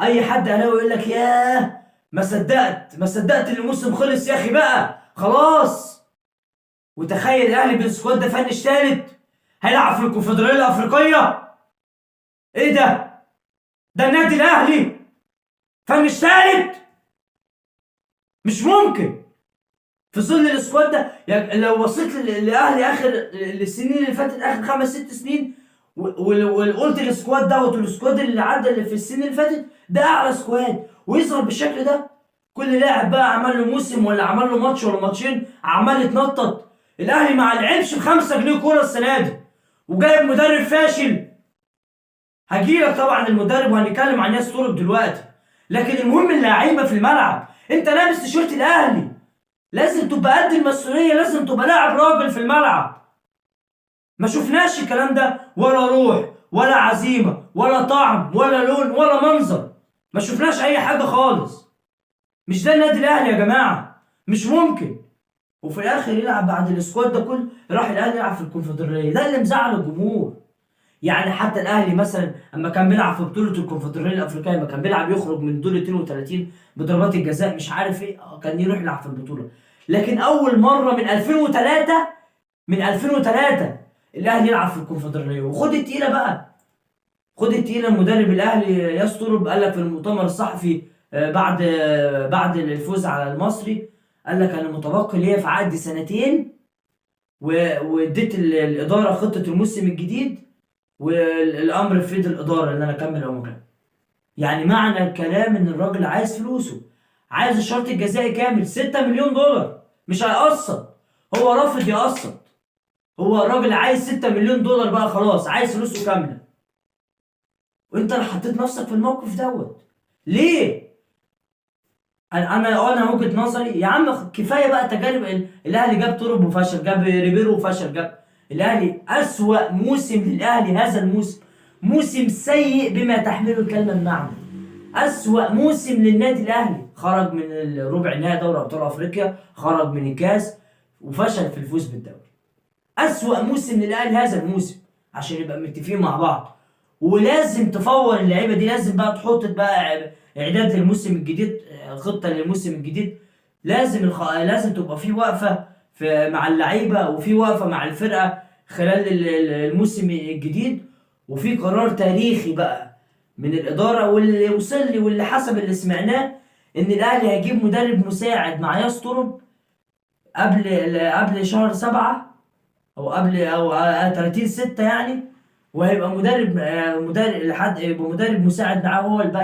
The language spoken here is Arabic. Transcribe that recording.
اي حد اهلاوي يقول لك ياه، ما صدقت ان الموسم خلص يا اخي بقى خلاص. وتخيل الاهلي بالسكواد ده فنش ثالث هيلعب في الكونفدراليه الافريقيه. ايه ده؟ ده النادي الاهلي فنش ثالث؟ مش ممكن. في ظل السكواد ده يعني لو بصيت للاهلي اخر السنين اللي فاتت، اخر 5 6 سنين، وقلت السكواد دوت والسكواد اللي عدى اللي في السنين اللي فاتت، ده اعلى سكواد ويظهر بالشكل ده. كل لاعب بقى عمل له موسم ولا عمل له ماتش ولا ماتشين عمال يتنطط. الاهلي ما لعبش ب5 جنيه كوره السنه دي وجايب مدرب فاشل. هجيلك طبعا المدرب وهنتكلم عن ناس طرق دلوقتي، لكن المهم اللعيبه في الملعب. انت لابس تيشيرت الاهلي، لازم تبقى قد المسؤوليه، لازم تبقى لاعب راجل في الملعب. ما شفناش الكلام ده، ولا روح ولا عزيمه ولا طعم ولا لون ولا منظر. ما شفناش اي حاجه خالص. مش ده النادي الاهلي يا جماعه، مش ممكن. وفي الاخر يلعب بعد السكواد ده كله، راح الاهلي يلعب في الكونفدراليه. ده اللي مزعل الجمهور. يعني حتى الاهلي مثلا اما كان بيلعب في بطوله الكونفدراليه الافريقيه، لما كان بيلعب يخرج من دور 32 بضربات الجزاء مش عارف ايه، كان يروح يلعب في البطوله. لكن اول مره من 2003 الاهلي يلعب في الكونفدراليه. وخد التقيله بقى، خد التقيله. المدرب الاهلي ياسطرب قال لك في المؤتمر الصحفي بعد الفوز على المصري، قال لك انا متبقي ليا في عقد سنتين، واديت الاداره خطه الموسم الجديد، والامر في ايد الاداره ان انا اكمل او ما أكمل. يعني معنى الكلام ان الراجل عايز فلوسه، عايز الشرط الجزائي كامل 6 مليون دولار، مش هيقسط. هو رافض يقسط. هو الراجل عايز 6 مليون دولار بقى خلاص، عايز فلوسه كامله. وانت اللي حطيت نفسك في الموقف دوت ليه؟ انا وجهه نظري يا عم كفايه بقى تجارب. الاهلي جاب تورب وفشل، جاب ريبيرو وفشل، جاب الاهلي اسوأ موسم للاهلي هذا الموسم. موسم سيء بما تحمله الكلمه المعنى. اسوأ موسم للنادي الاهلي. خرج من ربع نهائي دوري ابطال افريقيا، خرج من الكاس، وفشل في الفوز بالدوري. اسوأ موسم للاهلي هذا الموسم، عشان نبقى متفقين مع بعض. ولازم تفور اللعيبه دي، لازم بقى تحط بقى اعداد للموسم الجديد، خطه للموسم الجديد. لازم تبقى في وقفه مع اللعيبه، وفي وقفه مع الفرقه خلال الموسم الجديد. وفي قرار تاريخي بقى من الاداره، واللي وصل لي واللي حسب اللي سمعناه ان الاهلي هيجيب مدرب مساعد مع ياسطرب قبل شهر 7، او قبل او 30/6 يعني. وهيبقى مدرب لحد يبقى مدرب مساعد معاه هو الباقي.